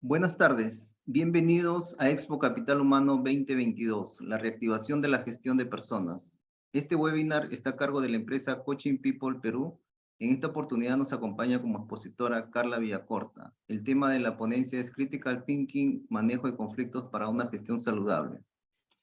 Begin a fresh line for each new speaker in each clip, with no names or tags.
Buenas tardes, bienvenidos a Expo Capital Humano 2022, la reactivación de la gestión de personas. Este webinar está a cargo de la empresa Coaching People Perú. En esta oportunidad nos acompaña como expositora Carla Villacorta. El tema de la ponencia es Critical Thinking, manejo de conflictos para una gestión saludable.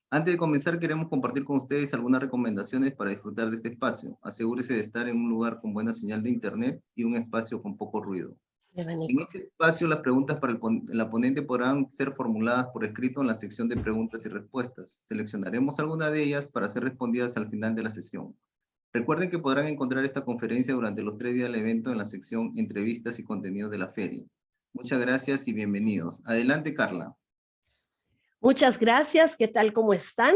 Antes de comenzar, queremos compartir con ustedes algunas recomendaciones para disfrutar de este espacio. Asegúrese de estar en un lugar con buena señal de internet y un espacio con poco ruido. En este espacio, las preguntas para la ponente podrán ser formuladas por escrito en la sección de preguntas y respuestas. Seleccionaremos alguna de ellas para ser respondidas al final de la sesión. Recuerden que podrán encontrar esta conferencia durante los 3 días del evento en la sección Entrevistas y contenidos de la feria. Muchas gracias y bienvenidos. Adelante, Carla.
Muchas gracias. ¿Qué tal? ¿Cómo están?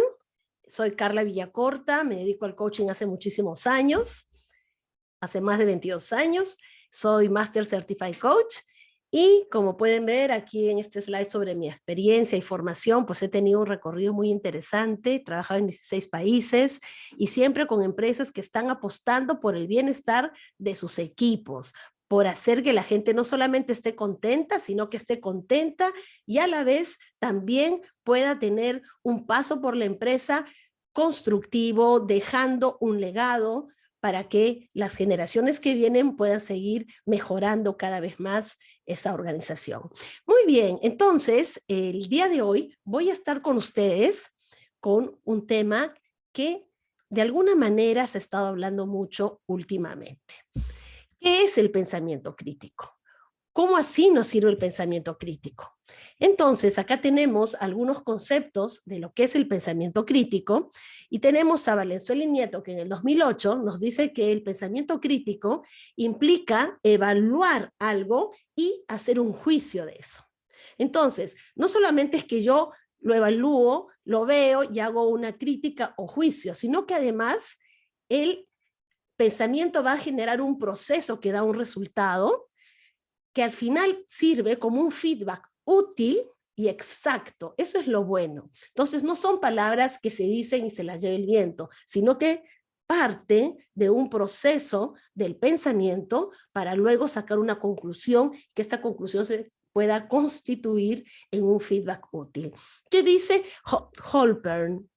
Soy Carla Villacorta, me dedico al coaching hace muchísimos años, hace más de 22 años. Soy Master Certified Coach y como pueden ver aquí en este slide sobre mi experiencia y formación, pues he tenido un recorrido muy interesante, he trabajado en 16 países y siempre con empresas que están apostando por el bienestar de sus equipos, por hacer que la gente no solamente esté contenta, sino que esté contenta y a la vez también pueda tener un paso por la empresa constructivo, dejando un legado para que las generaciones que vienen puedan seguir mejorando cada vez más esa organización. Muy bien, entonces el día de hoy voy a estar con ustedes con un tema que de alguna manera se ha estado hablando mucho últimamente. ¿Qué es el pensamiento crítico? ¿Cómo así nos sirve el pensamiento crítico? Entonces, acá tenemos algunos conceptos de lo que es el pensamiento crítico y tenemos a Valenzuela y Nieto que en el 2008 nos dice que el pensamiento crítico implica evaluar algo y hacer un juicio de eso. Entonces, no solamente es que yo lo evalúo, lo veo y hago una crítica o juicio, sino que además el pensamiento va a generar un proceso que da un resultado que al final sirve como un feedback útil y exacto. Eso es lo bueno. Entonces no son palabras que se dicen y se las lleva el viento, sino que parte de un proceso del pensamiento para luego sacar una conclusión, que esta conclusión se pueda constituir en un feedback útil. ¿Qué dice Holpern?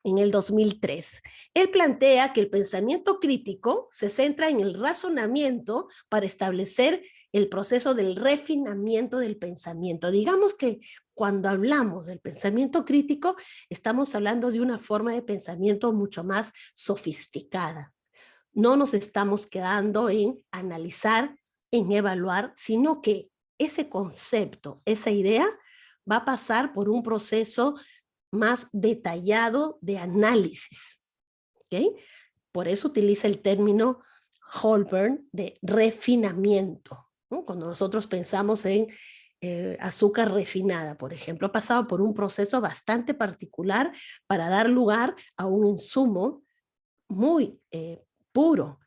En el 2003. Él plantea que el pensamiento crítico se centra en el razonamiento para establecer el proceso del refinamiento del pensamiento. Digamos que cuando hablamos del pensamiento crítico, estamos hablando de una forma de pensamiento mucho más sofisticada. No nos estamos quedando en analizar, en evaluar, sino que ese concepto, esa idea, va a pasar por un proceso más detallado de análisis. ¿Okay? Por eso utiliza el término Holpern de refinamiento, ¿no? Cuando nosotros pensamos en azúcar refinada, por ejemplo, ha pasado por un proceso bastante particular para dar lugar a un insumo muy puro.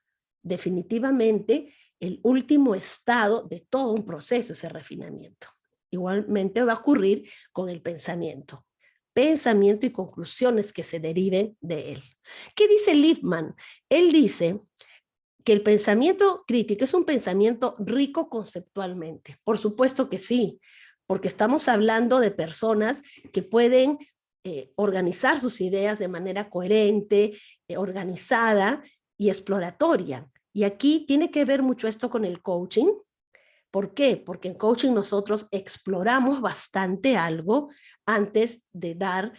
Definitivamente el último estado de todo un proceso, ese refinamiento. Igualmente va a ocurrir con el pensamiento y conclusiones que se deriven de él. ¿Qué dice Lippmann? Él dice que el pensamiento crítico es un pensamiento rico conceptualmente. Por supuesto que sí, porque estamos hablando de personas que pueden organizar sus ideas de manera coherente, organizada y exploratoria. Y aquí tiene que ver mucho esto con el coaching. ¿Por qué? Porque en coaching nosotros exploramos bastante algo antes de dar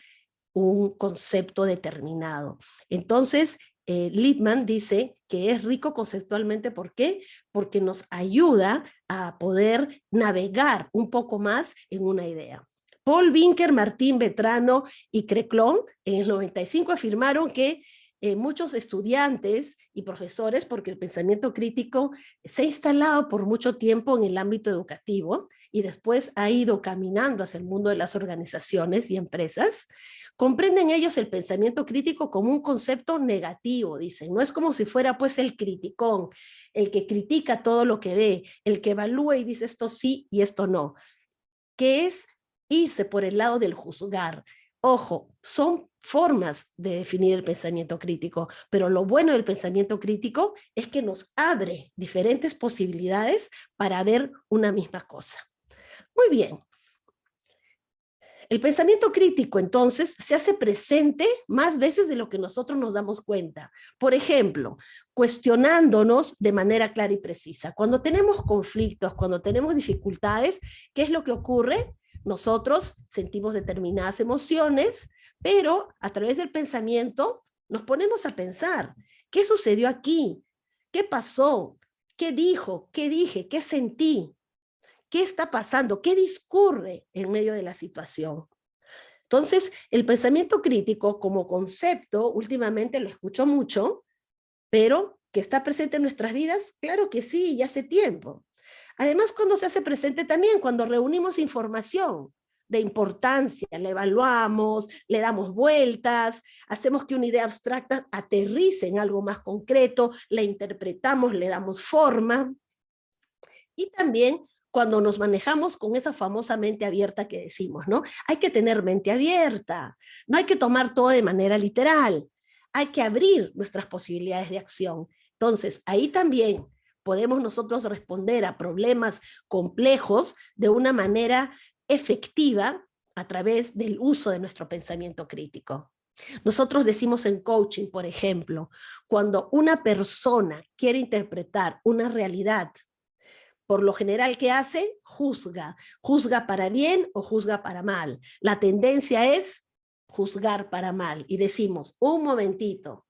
un concepto determinado. Entonces, Lippmann dice que es rico conceptualmente. ¿Por qué? Porque nos ayuda a poder navegar un poco más en una idea. Paul Winker, Martín Vetrano y Creclon en el 95 afirmaron que muchos estudiantes y profesores, porque el pensamiento crítico se ha instalado por mucho tiempo en el ámbito educativo y después ha ido caminando hacia el mundo de las organizaciones y empresas, comprenden ellos el pensamiento crítico como un concepto negativo, dicen. No es como si fuera pues el criticón, el que critica todo lo que ve, el que evalúa y dice esto sí y esto no, que es irse por el lado del juzgar. Ojo, son formas de definir el pensamiento crítico, pero lo bueno del pensamiento crítico es que nos abre diferentes posibilidades para ver una misma cosa. Muy bien. El pensamiento crítico, entonces, se hace presente más veces de lo que nosotros nos damos cuenta. Por ejemplo, cuestionándonos de manera clara y precisa. Cuando tenemos conflictos, cuando tenemos dificultades, ¿qué es lo que ocurre? Nosotros sentimos determinadas emociones, pero a través del pensamiento nos ponemos a pensar, ¿qué sucedió aquí? ¿Qué pasó? ¿Qué dijo? ¿Qué dije? ¿Qué sentí? ¿Qué está pasando? ¿Qué discurre en medio de la situación? Entonces, el pensamiento crítico como concepto, últimamente lo escucho mucho, pero que está presente en nuestras vidas, claro que sí, ya hace tiempo. Además, cuando se hace presente también, cuando reunimos información de importancia, la evaluamos, le damos vueltas, hacemos que una idea abstracta aterrice en algo más concreto, la interpretamos, le damos forma. Y también cuando nos manejamos con esa famosa mente abierta que decimos, ¿no? Hay que tener mente abierta, no hay que tomar todo de manera literal, hay que abrir nuestras posibilidades de acción. Entonces, ahí también podemos nosotros responder a problemas complejos de una manera efectiva a través del uso de nuestro pensamiento crítico. Nosotros decimos en coaching, por ejemplo, cuando una persona quiere interpretar una realidad, por lo general, ¿qué hace? Juzga. Juzga para bien o juzga para mal. La tendencia es juzgar para mal. Y decimos, un momentito,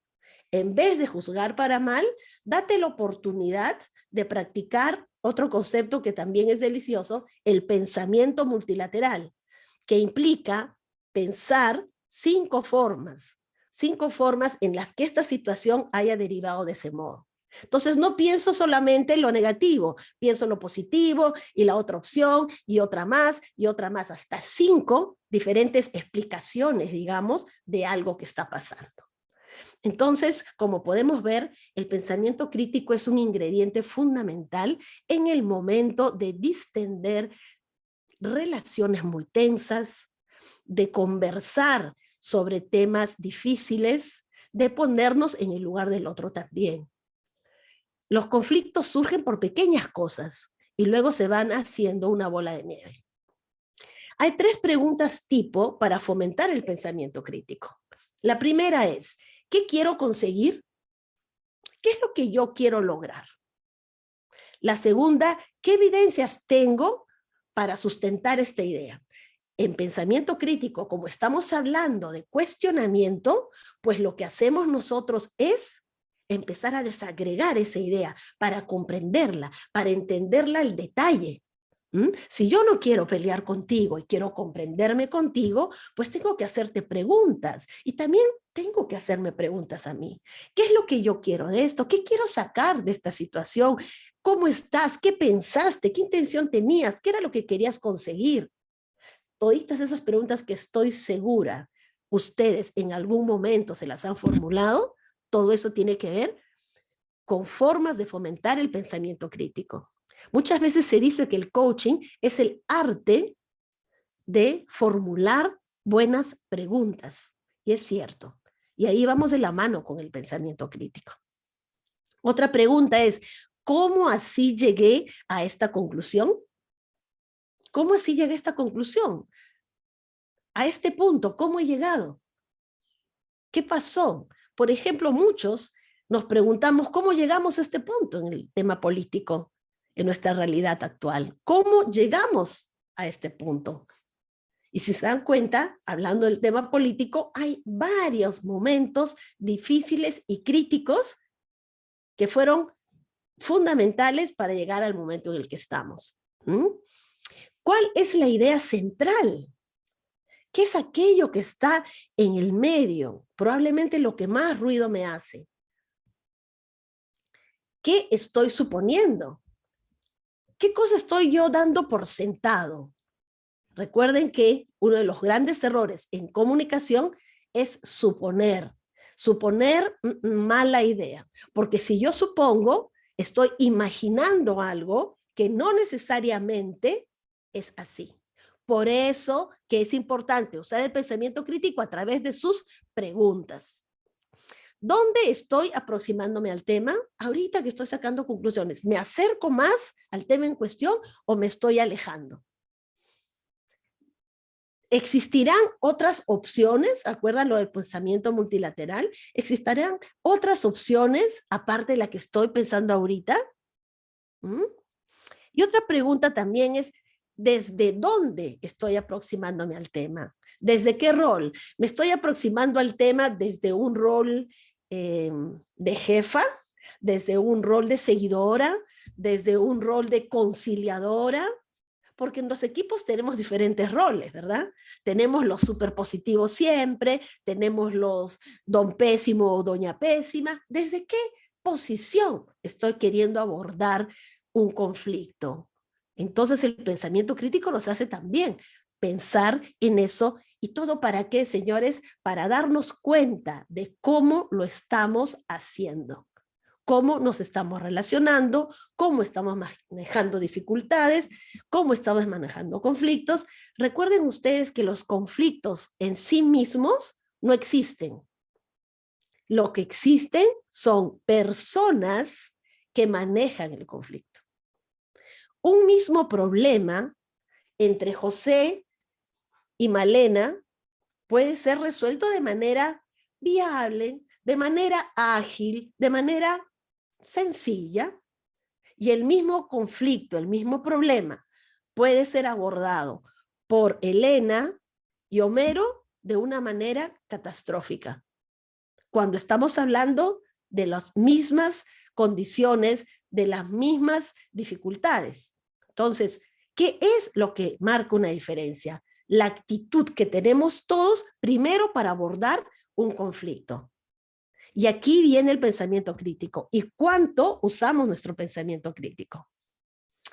en vez de juzgar para mal, date la oportunidad de practicar otro concepto que también es delicioso, el pensamiento multilateral, que implica pensar 5 formas en las que esta situación haya derivado de ese modo. Entonces no pienso solamente en lo negativo, pienso en lo positivo y la otra opción y otra más, hasta 5 diferentes explicaciones, digamos, de algo que está pasando. Entonces, como podemos ver, el pensamiento crítico es un ingrediente fundamental en el momento de distender relaciones muy tensas, de conversar sobre temas difíciles, de ponernos en el lugar del otro también. Los conflictos surgen por pequeñas cosas y luego se van haciendo una bola de nieve. Hay 3 preguntas tipo para fomentar el pensamiento crítico. La primera es, ¿qué quiero conseguir? ¿Qué es lo que yo quiero lograr? La segunda, ¿qué evidencias tengo para sustentar esta idea? En pensamiento crítico, como estamos hablando de cuestionamiento, pues lo que hacemos nosotros es empezar a desagregar esa idea para comprenderla, para entenderla al detalle. Si yo no quiero pelear contigo y quiero comprenderme contigo, pues tengo que hacerte preguntas y también tengo que hacerme preguntas a mí. ¿Qué es lo que yo quiero de esto? ¿Qué quiero sacar de esta situación? ¿Cómo estás? ¿Qué pensaste? ¿Qué intención tenías? ¿Qué era lo que querías conseguir? Todas esas preguntas que estoy segura ustedes en algún momento se las han formulado, todo eso tiene que ver con formas de fomentar el pensamiento crítico. Muchas veces se dice que el coaching es el arte de formular buenas preguntas, y es cierto. Y ahí vamos de la mano con el pensamiento crítico. Otra pregunta es, ¿cómo así llegué a esta conclusión? ¿Cómo así llegué a esta conclusión? A este punto, ¿cómo he llegado? ¿Qué pasó? Por ejemplo, muchos nos preguntamos cómo llegamos a este punto en el tema político, en nuestra realidad actual. ¿Cómo llegamos a este punto? Y si se dan cuenta, hablando del tema político, hay varios momentos difíciles y críticos que fueron fundamentales para llegar al momento en el que estamos. ¿Cuál es la idea central? ¿Qué es aquello que está en el medio? Probablemente lo que más ruido me hace. ¿Qué estoy suponiendo? ¿Qué cosa estoy yo dando por sentado? Recuerden que uno de los grandes errores en comunicación es suponer. Suponer mala idea. Porque si yo supongo, estoy imaginando algo que no necesariamente es así. Por eso que es importante usar el pensamiento crítico a través de sus preguntas. ¿Dónde estoy aproximándome al tema? Ahorita que estoy sacando conclusiones, ¿me acerco más al tema en cuestión o me estoy alejando? ¿Existirán otras opciones? ¿Acuerdan lo del pensamiento multilateral? ¿Existirán otras opciones aparte de la que estoy pensando ahorita? ¿Mm? Y otra pregunta también es, ¿desde dónde estoy aproximándome al tema? ¿Desde qué rol? ¿Me estoy aproximando al tema desde un rol de jefa, desde un rol de seguidora, desde un rol de conciliadora? Porque en los equipos tenemos diferentes roles, ¿verdad? Tenemos los superpositivos siempre, tenemos los don pésimo o doña pésima. ¿Desde qué posición estoy queriendo abordar un conflicto? Entonces el pensamiento crítico nos hace también pensar en eso. ¿Y todo para qué, señores? Para darnos cuenta de cómo lo estamos haciendo, cómo nos estamos relacionando, cómo estamos manejando dificultades, cómo estamos manejando conflictos. Recuerden ustedes que los conflictos en sí mismos no existen. Lo que existen son personas que manejan el conflicto. Un mismo problema entre José y Malena puede ser resuelto de manera viable, de manera ágil, de manera sencilla, y el mismo conflicto, el mismo problema puede ser abordado por Elena y Homero de una manera catastrófica. Cuando estamos hablando de las mismas condiciones, de las mismas dificultades. Entonces, ¿qué es lo que marca una diferencia? La actitud que tenemos todos primero para abordar un conflicto. Y aquí viene el pensamiento crítico. ¿Y cuánto usamos nuestro pensamiento crítico?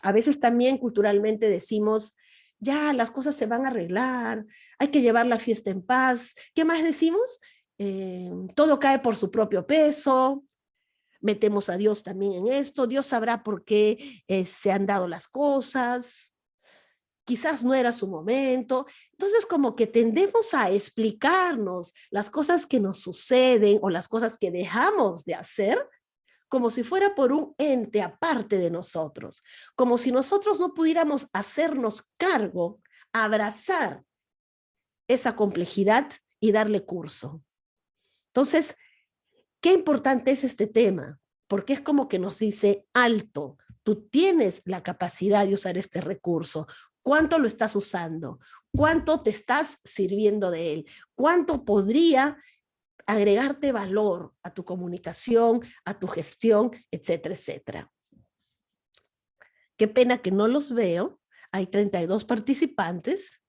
A veces también culturalmente decimos, ya las cosas se van a arreglar, hay que llevar la fiesta en paz. ¿Qué más decimos? Todo cae por su propio peso. Metemos a Dios también en esto. Dios sabrá por qué se han dado las cosas. Quizás no era su momento. Entonces, como que tendemos a explicarnos las cosas que nos suceden o las cosas que dejamos de hacer como si fuera por un ente aparte de nosotros, como si nosotros no pudiéramos hacernos cargo, abrazar esa complejidad y darle curso. Entonces, qué importante es este tema, porque es como que nos dice, alto, tú tienes la capacidad de usar este recurso. ¿Cuánto lo estás usando? ¿Cuánto te estás sirviendo de él? ¿Cuánto podría agregarte valor a tu comunicación, a tu gestión, etcétera, etcétera? Qué pena que no los veo. Hay 32 participantes,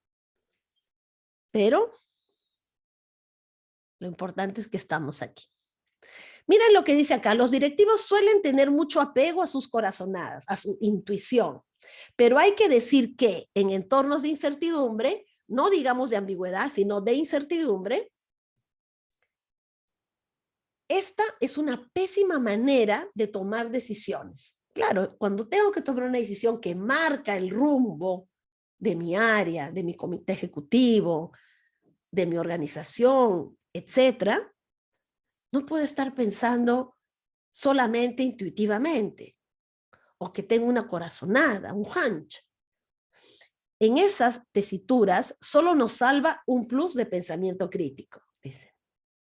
pero lo importante es que estamos aquí. Miren lo que dice acá, los directivos suelen tener mucho apego a sus corazonadas, a su intuición, pero hay que decir que en entornos de incertidumbre, no digamos de ambigüedad, sino de incertidumbre, esta es una pésima manera de tomar decisiones. Claro, cuando tengo que tomar una decisión que marca el rumbo de mi área, de mi comité ejecutivo, de mi organización, etcétera, no puedo estar pensando solamente intuitivamente o que tengo una corazonada, un hunch. En esas tesituras solo nos salva un plus de pensamiento crítico, dicen.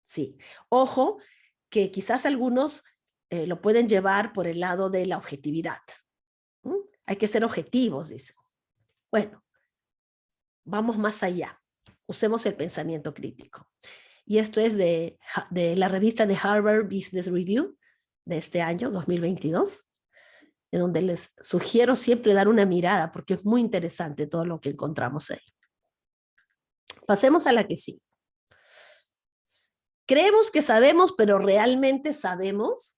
Sí, ojo que quizás algunos lo pueden llevar por el lado de la objetividad. Hay que ser objetivos, dicen. Bueno, vamos más allá. Usemos el pensamiento crítico. Y esto es de la revista de Harvard Business Review de este año, 2022, en donde les sugiero siempre dar una mirada porque es muy interesante todo lo que encontramos ahí. Pasemos a la que sí. Creemos que sabemos, pero ¿realmente sabemos?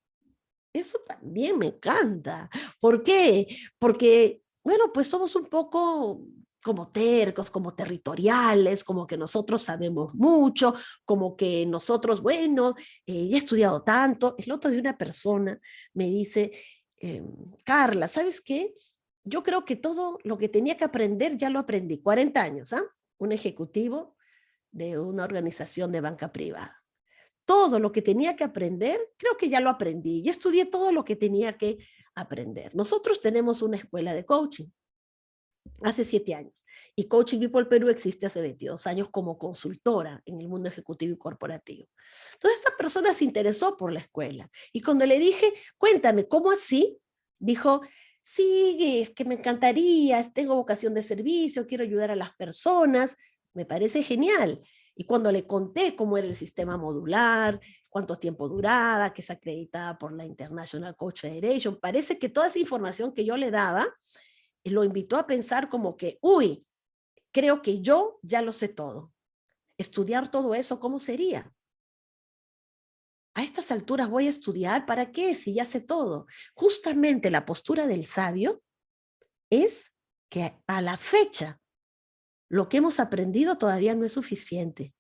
Eso también me encanta. ¿Por qué? Porque, bueno, pues somos un poco como tercos, como territoriales, como que nosotros sabemos mucho, como que nosotros, bueno, ya he estudiado tanto. El otro de una persona me dice, Carla, ¿sabes qué? Yo creo que todo lo que tenía que aprender ya lo aprendí. 40 años, ¿ah? Un ejecutivo de una organización de banca privada. Todo lo que tenía que aprender, creo que ya lo aprendí. Ya estudié todo lo que tenía que aprender. Nosotros tenemos una escuela de coaching. hace 7 años. Y Coaching People Perú existe hace 22 años como consultora en el mundo ejecutivo y corporativo. Entonces esta persona se interesó por la escuela. Y cuando le dije, cuéntame, ¿cómo así? Dijo, sí, es que me encantaría, tengo vocación de servicio, quiero ayudar a las personas, me parece genial. Y cuando le conté cómo era el sistema modular, cuánto tiempo duraba, que es acreditada por la International Coach Federation, parece que toda esa información que yo le daba lo invitó a pensar como que, uy, creo que yo ya lo sé todo. Estudiar todo eso, ¿cómo sería? A estas alturas voy a estudiar, ¿para qué? Si ya sé todo. Justamente la postura del sabio es que a la fecha lo que hemos aprendido todavía no es suficiente,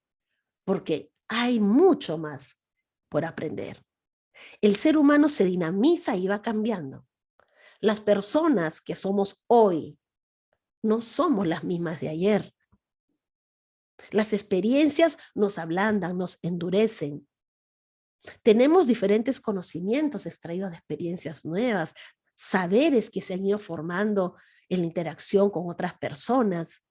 porque hay mucho más por aprender. El ser humano se dinamiza y va cambiando. Las personas que somos hoy no somos las mismas de ayer. Las experiencias nos ablandan, nos endurecen. Tenemos diferentes conocimientos extraídos de experiencias nuevas, saberes que se han ido formando en la interacción con otras personas,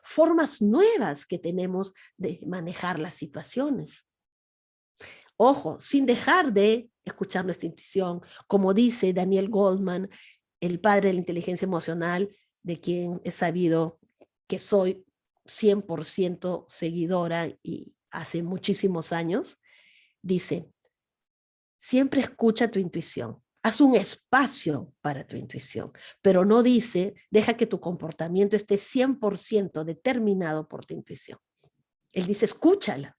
formas nuevas que tenemos de manejar las situaciones. Ojo, sin dejar de escuchar nuestra intuición, como dice Daniel Goleman, el padre de la inteligencia emocional, de quien he sabido que soy 100% seguidora y hace muchísimos años, dice, siempre escucha tu intuición, haz un espacio para tu intuición, pero no dice, deja que tu comportamiento esté 100% determinado por tu intuición. Él dice, escúchala,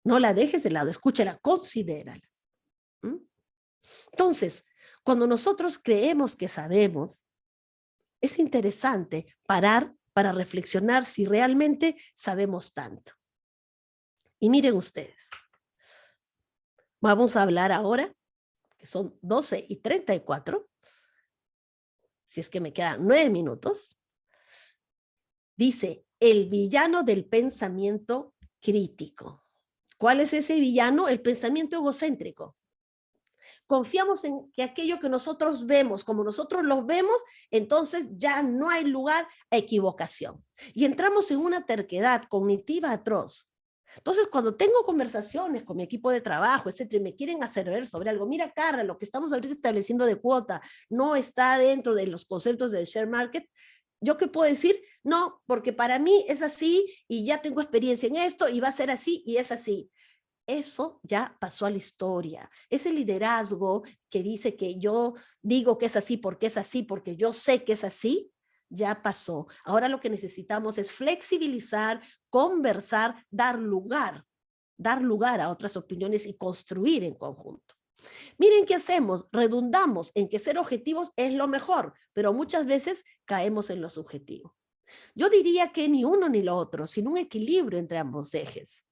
no la dejes de lado, escúchala, considérala. ¿Mm? Entonces, cuando nosotros creemos que sabemos, es interesante parar para reflexionar si realmente sabemos tanto. Y miren ustedes, vamos a hablar ahora, que son 12:34, si es que me quedan 9 minutos, dice, el villano del pensamiento crítico. ¿Cuál es ese villano? El pensamiento egocéntrico. Confiamos en que aquello que nosotros vemos, como nosotros lo vemos, entonces ya no hay lugar a equivocación. Y entramos en una terquedad cognitiva atroz. Entonces, cuando tengo conversaciones con mi equipo de trabajo, etcétera, y me quieren hacer ver sobre algo, mira, Carla, lo que estamos ahorita estableciendo de cuota no está dentro de los conceptos del share market, ¿yo qué puedo decir? No, porque para mí es así y ya tengo experiencia en esto y va a ser así y es así. Eso ya pasó a la historia. Ese liderazgo que dice que yo digo que es así, porque yo sé que es así, ya pasó. Ahora lo que necesitamos es flexibilizar, conversar, dar lugar a otras opiniones y construir en conjunto. Miren qué hacemos, redundamos en que ser objetivos es lo mejor, pero muchas veces caemos en lo subjetivo. Yo diría que ni uno ni lo otro, sino un equilibrio entre ambos ejes.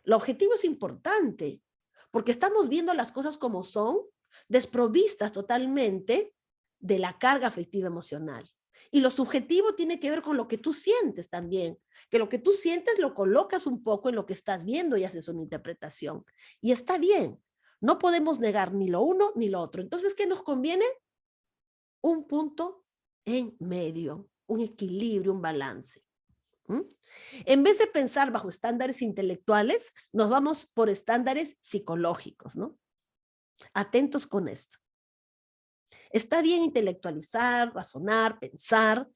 El objetivo es importante, porque estamos viendo las cosas como son, desprovistas totalmente de la carga afectiva emocional. Y lo subjetivo tiene que ver con lo que tú sientes también, que lo que tú sientes lo colocas un poco en lo que estás viendo y haces una interpretación. Y está bien, no podemos negar ni lo uno ni lo otro. Entonces, ¿qué nos conviene? Un punto en medio, un equilibrio, un balance. ¿Mm? En vez de pensar bajo estándares intelectuales, nos vamos por estándares psicológicos, ¿no? Atentos con esto. Está bien intelectualizar, razonar, pensar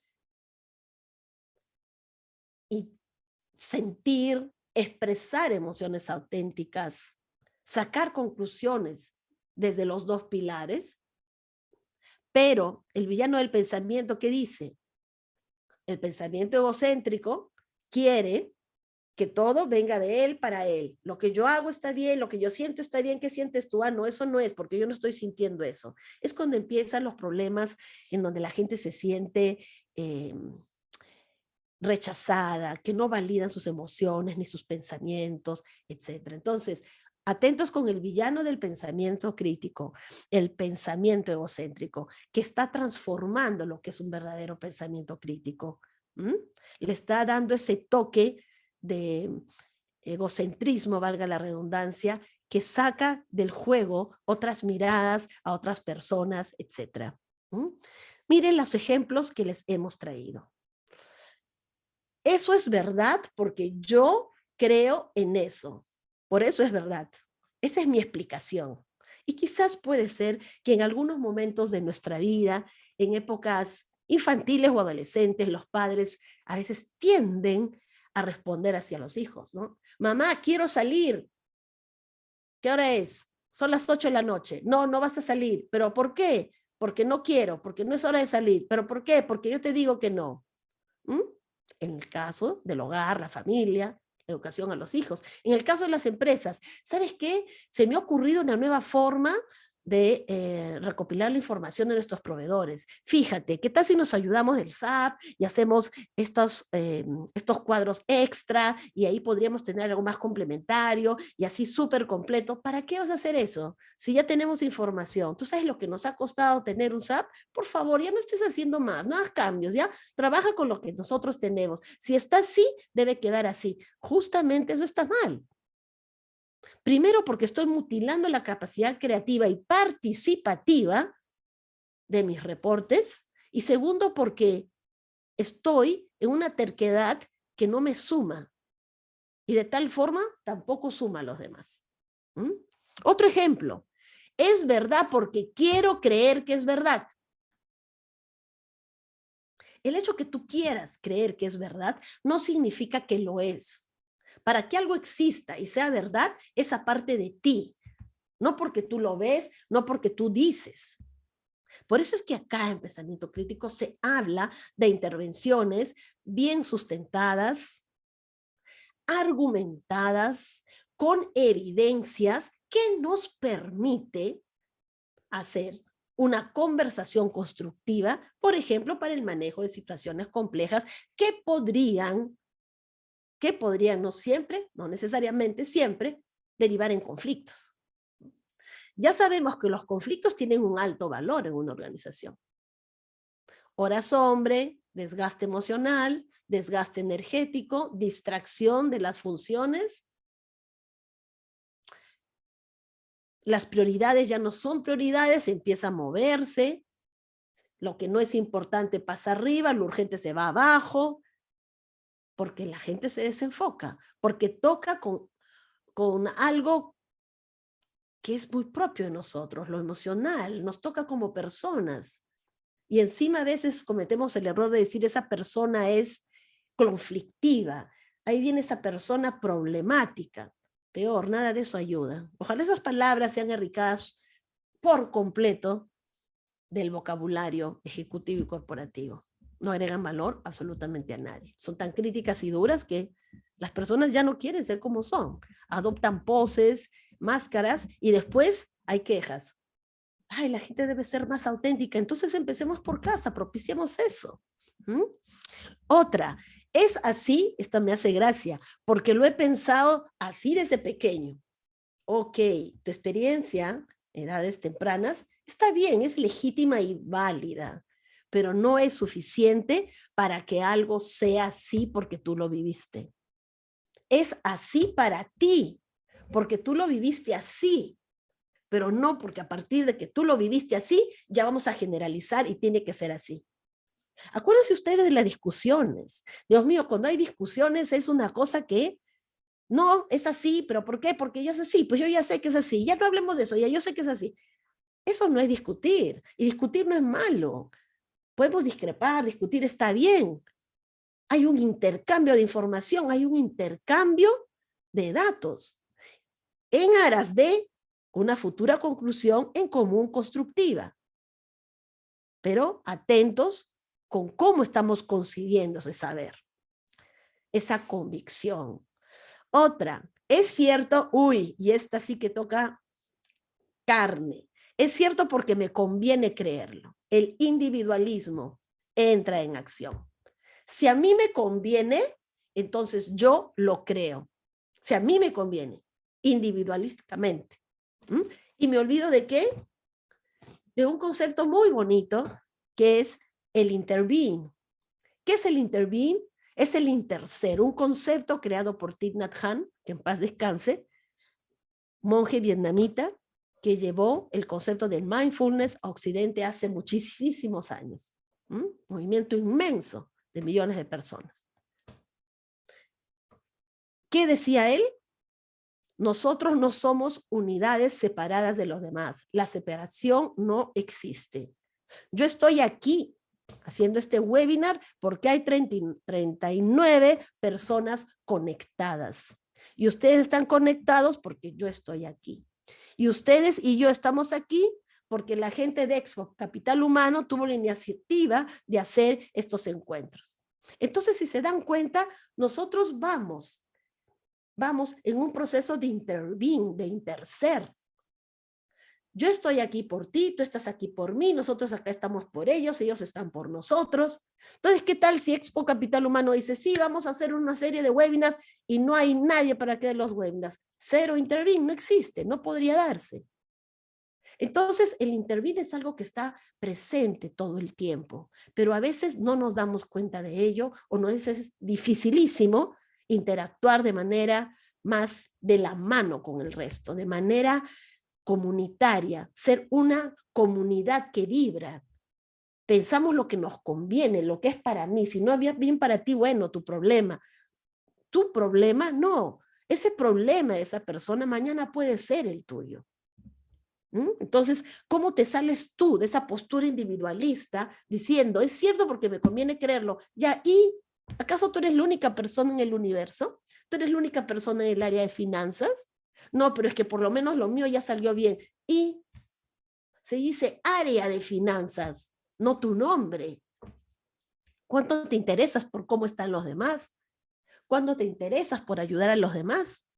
y sentir, expresar emociones auténticas, sacar conclusiones desde los dos pilares, pero el villano del pensamiento, ¿qué dice? El pensamiento egocéntrico quiere que todo venga de él para él. Lo que yo hago está bien, lo que yo siento está bien, ¿qué sientes tú? Ah, no, eso no es, porque yo no estoy sintiendo eso. Es cuando empiezan los problemas en donde la gente se siente rechazada, que no validan sus emociones ni sus pensamientos, etc. Entonces, atentos con el villano del pensamiento crítico, el pensamiento egocéntrico, que está transformando lo que es un verdadero pensamiento crítico. ¿Mm? Le está dando ese toque de egocentrismo, valga la redundancia, que saca del juego otras miradas a otras personas, etc. ¿Mm? Miren los ejemplos que les hemos traído. Eso es verdad porque yo creo en eso. Por eso es verdad. Esa es mi explicación. Y quizás puede ser que en algunos momentos de nuestra vida, en épocas infantiles o adolescentes, los padres a veces tienden a responder hacia los hijos, ¿no? Mamá, quiero salir. ¿Qué hora es? Son las 8 de la noche. No, no vas a salir. ¿Pero por qué? Porque no quiero, porque no es hora de salir. ¿Pero por qué? Porque yo te digo que no. ¿Mm? En el caso del hogar, la familia, la educación a los hijos. En el caso de las empresas, ¿sabes qué? Se me ha ocurrido una nueva forma de recopilar la información de nuestros proveedores. Fíjate, ¿qué tal si nos ayudamos del SAP y hacemos estos cuadros extra y ahí podríamos tener algo más complementario y así súper completo? ¿Para qué vas a hacer eso? Si ya tenemos información, ¿tú sabes lo que nos ha costado tener un SAP? Por favor, ya no estés haciendo más, no hagas cambios, ya trabaja con lo que nosotros tenemos. Si está así, debe quedar así. Justamente eso está mal. Primero, porque estoy mutilando la capacidad creativa y participativa de mis reportes. Y segundo, porque estoy en una terquedad que no me suma. Y de tal forma, tampoco suma a los demás. ¿Mm? Otro ejemplo. Es verdad porque quiero creer que es verdad. El hecho que tú quieras creer que es verdad no significa que lo es. Para que algo exista y sea verdad, es aparte de ti. No porque tú lo ves, no porque tú dices. Por eso es que acá en Pensamiento Crítico se habla de intervenciones bien sustentadas, argumentadas, con evidencias que nos permite hacer una conversación constructiva, por ejemplo, para el manejo de situaciones complejas que podrían no siempre, no necesariamente siempre, derivar en conflictos. Ya sabemos que los conflictos tienen un alto valor en una organización. Horas hombre, desgaste emocional, desgaste energético, distracción de las funciones. Las prioridades ya no son prioridades, empieza a moverse. Lo que no es importante pasa arriba, lo urgente se va abajo, porque la gente se desenfoca, porque toca con algo que es muy propio de nosotros, lo emocional, nos toca como personas. Y encima a veces cometemos el error de decir esa persona es conflictiva, ahí viene esa persona problemática. Peor, nada de eso ayuda. Ojalá esas palabras sean erradicadas por completo del vocabulario ejecutivo y corporativo. No agregan valor absolutamente a nadie. Son tan críticas y duras que las personas ya no quieren ser como son. Adoptan poses, máscaras y después hay quejas. Ay, la gente debe ser más auténtica. Entonces empecemos por casa, propiciemos eso. ¿Mm? Otra, es así, esta me hace gracia, porque lo he pensado así desde pequeño. Ok, tu experiencia, edades tempranas, está bien, es legítima y válida, pero no es suficiente para que algo sea así porque tú lo viviste. Es así para ti, porque tú lo viviste así, pero no porque a partir de que tú lo viviste así, ya vamos a generalizar y tiene que ser así. Acuérdense ustedes de las discusiones. Dios mío, cuando hay discusiones es una cosa que no, es así, pero ¿por qué? Porque ya es así, pues yo ya sé que es así, ya no hablemos de eso, ya yo sé que es así. Eso no es discutir, y discutir no es malo. Podemos discrepar, discutir está bien. Hay un intercambio de información, hay un intercambio de datos en aras de una futura conclusión en común constructiva. Pero atentos con cómo estamos concibiendo ese saber, esa convicción. Otra, es cierto, y esta sí que toca carne. Es cierto porque me conviene creerlo. El individualismo entra en acción. Si a mí me conviene, entonces yo lo creo. Si a mí me conviene, individualísticamente. ¿Mm? Y me olvido de qué? De un concepto muy bonito que es el interbeing. ¿Qué es el interbeing? Es el interser, un concepto creado por Thich Nhat Hanh, que en paz descanse, monje vietnamita, que llevó el concepto del mindfulness a Occidente hace muchísimos años. Movimiento inmenso de millones de personas. ¿Qué decía él? Nosotros no somos unidades separadas de los demás. La separación no existe. Yo estoy aquí haciendo este webinar porque hay 39 personas conectadas. Y ustedes están conectados porque yo estoy aquí. Y ustedes y yo estamos aquí porque la gente de Expo Capital Humano tuvo la iniciativa de hacer estos encuentros. Entonces, si se dan cuenta, nosotros vamos en un proceso de de interser. Yo estoy aquí por ti, tú estás aquí por mí, nosotros acá estamos por ellos están por nosotros. Entonces, ¿qué tal si Expo Capital Humano dice, sí, vamos a hacer una serie de webinars y no hay nadie para que dé los webinars? Cero intervene, no existe, no podría darse. Entonces, el intervene es algo que está presente todo el tiempo, pero a veces no nos damos cuenta de ello o nos es dificilísimo interactuar de manera más de la mano con el resto, de manera comunitaria, ser una comunidad que vibra. Pensamos lo que nos conviene, lo que es para mí. Si no había bien para ti, bueno, tu problema. Tu problema, no. Ese problema de esa persona mañana puede ser el tuyo. Entonces, ¿cómo te sales tú de esa postura individualista diciendo, es cierto porque me conviene creerlo? Ya, ¿y acaso tú eres la única persona en el universo? ¿Tú eres la única persona en el área de finanzas? No, pero es que por lo menos lo mío ya salió bien. Y se dice área de finanzas, no tu nombre. ¿Cuánto te interesas por cómo están los demás? ¿Cuánto te interesas por ayudar a los demás?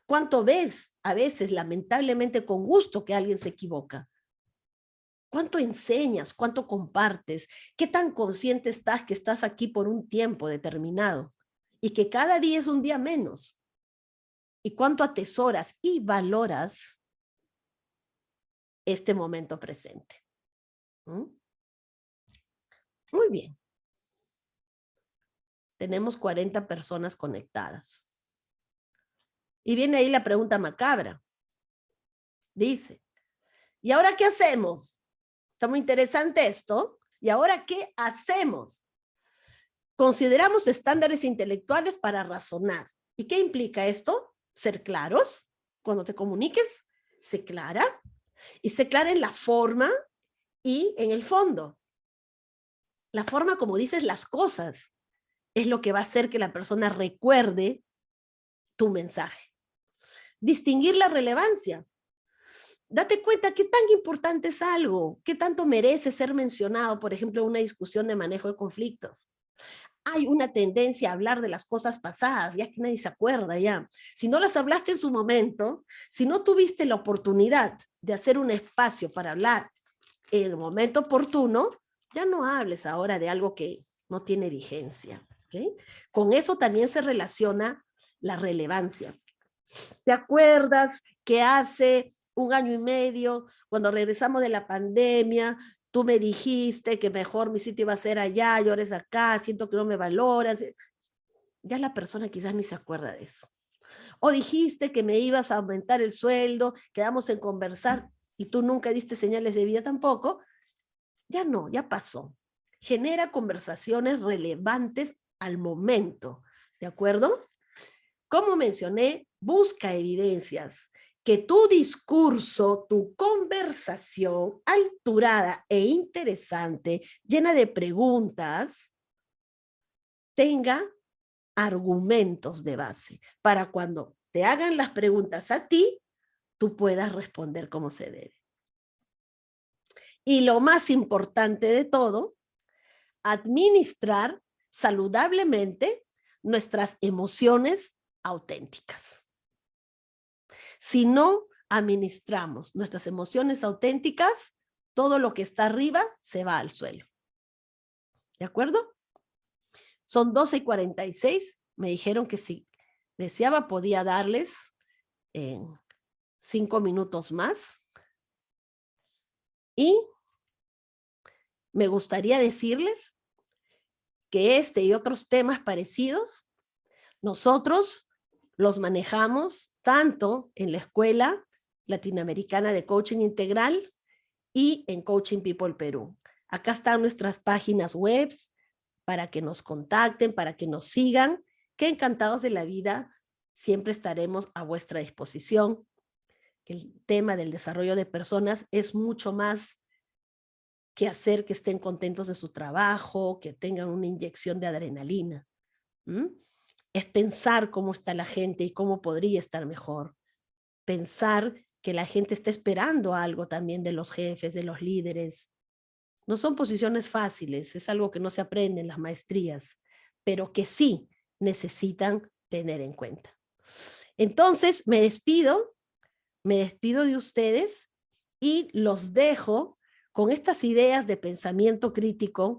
¿Cuánto ves, a veces, lamentablemente con gusto, que alguien se equivoca? ¿Cuánto enseñas? ¿Cuánto compartes? ¿Qué tan consciente estás que estás aquí por un tiempo determinado? Y que cada día es un día menos. ¿Y cuánto atesoras y valoras este momento presente? Muy bien. Tenemos 40 personas conectadas. Y viene ahí la pregunta macabra. Dice, ¿y ahora qué hacemos? Está muy interesante esto. ¿Y ahora qué hacemos? Consideramos estándares intelectuales para razonar. ¿Y qué implica esto? Ser claros. Cuando te comuniques, sé clara. Y sé clara en la forma y en el fondo. La forma como dices las cosas es lo que va a hacer que la persona recuerde tu mensaje. Distinguir la relevancia. Date cuenta qué tan importante es algo, qué tanto merece ser mencionado, por ejemplo, en una discusión de manejo de conflictos. Hay una tendencia a hablar de las cosas pasadas, ya que nadie se acuerda ya. Si no las hablaste en su momento, si no tuviste la oportunidad de hacer un espacio para hablar en el momento oportuno, ya no hables ahora de algo que no tiene vigencia. ¿Okay? Con eso también se relaciona la relevancia. ¿Te acuerdas que hace 1 año y medio, cuando regresamos de la pandemia, tú me dijiste que mejor mi sitio iba a ser allá y ahora es acá, siento que no me valoras? Ya la persona quizás ni se acuerda de eso. O dijiste que me ibas a aumentar el sueldo, quedamos en conversar y tú nunca diste señales de vida tampoco. Ya no, ya pasó. Genera conversaciones relevantes al momento, ¿de acuerdo? Como mencioné, busca evidencias. Que tu discurso, tu conversación alturada e interesante, llena de preguntas, tenga argumentos de base para cuando te hagan las preguntas a ti, tú puedas responder como se debe. Y lo más importante de todo, administrar saludablemente nuestras emociones auténticas. Si no administramos nuestras emociones auténticas, todo lo que está arriba se va al suelo. ¿De acuerdo? Son 12:46. Me dijeron que si deseaba podía darles 5 minutos más. Y me gustaría decirles que este y otros temas parecidos, nosotros los manejamos tanto en la Escuela Latinoamericana de Coaching Integral y en Coaching People Perú. Acá están nuestras páginas web para que nos contacten, para que nos sigan, que encantados de la vida siempre estaremos a vuestra disposición. El tema del desarrollo de personas es mucho más que hacer que estén contentos de su trabajo, que tengan una inyección de adrenalina. Es pensar cómo está la gente y cómo podría estar mejor. Pensar que la gente está esperando algo también de los jefes, de los líderes. No son posiciones fáciles, es algo que no se aprende en las maestrías, pero que sí necesitan tener en cuenta. Entonces, me despido de ustedes y los dejo con estas ideas de pensamiento crítico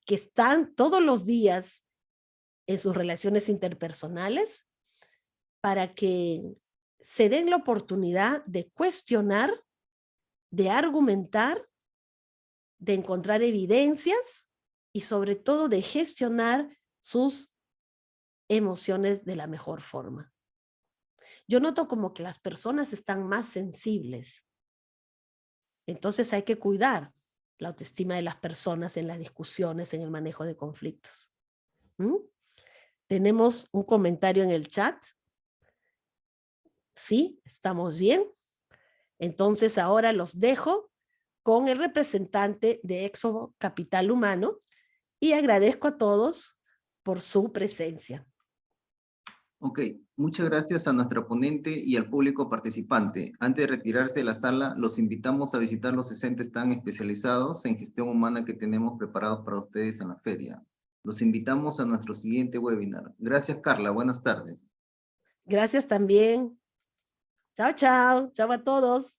que están todos los días en sus relaciones interpersonales para que se den la oportunidad de cuestionar, de argumentar, de encontrar evidencias y sobre todo de gestionar sus emociones de la mejor forma. Yo noto como que las personas están más sensibles. Entonces hay que cuidar la autoestima de las personas en las discusiones, en el manejo de conflictos. Tenemos un comentario en el chat. ¿Sí? ¿Estamos bien? Entonces ahora los dejo con el representante de Éxodo Capital Humano y agradezco a todos por su presencia.
Ok, muchas gracias a nuestra ponente y al público participante. Antes de retirarse de la sala, los invitamos a visitar los 60 stands especializados en gestión humana que tenemos preparados para ustedes en la feria. Los invitamos a nuestro siguiente webinar. Gracias, Carla. Buenas tardes.
Gracias también. Chao, chao. Chao a todos.